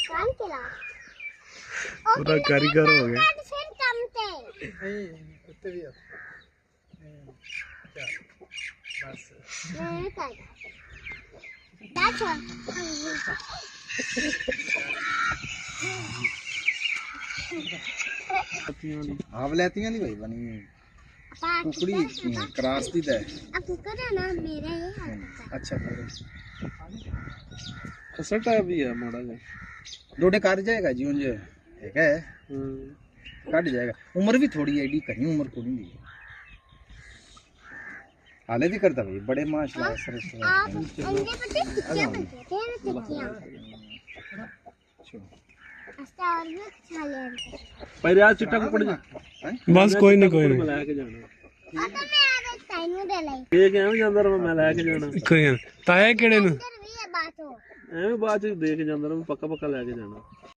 काम किला पूरा कारीगर हो गया। फिर चमते कुत्ते भी क्या बस मैं कर that's all आवलेतियां नहीं भाई बनी कुकड़ी क्रॉस दी है। अब कुकर है ना मेरा ये अच्छा खसटा भी है माड़ा जा डोडे काट जाएगा जी उंजे है काट जाएगा। उम्र भी थोड़ी है एडी कहीं उम्र को नहीं हाले भी करता भाई बड़े माशाल्लाह सरस आप अंडे पत्ते टिक्कियां बनते हैं टिक्कियां अच्छा और भी खा ले पर यार चिट्टा कुकड़ जा बस कोई नहीं मैं लेके जाना तो मैं आ टाइम दे लाई ਇਹ ਕਿਵੇਂ ਜਾਂਦਾ ਰਹਾ ਮੈਂ ਲੈ ਕੇ ਜਾਣਾ ਕੋਈ ਤਾਇਆ ਕਿਹੜੇ ਨੂੰ अंदर भी है बात हो ਐਵੇਂ ਬਾਅਦ ਚ ਦੇ ਕੇ ਜਾਂਦਾ ਰਹਾ ਪੱਕਾ ਲੈ ਕੇ ਜਾਣਾ।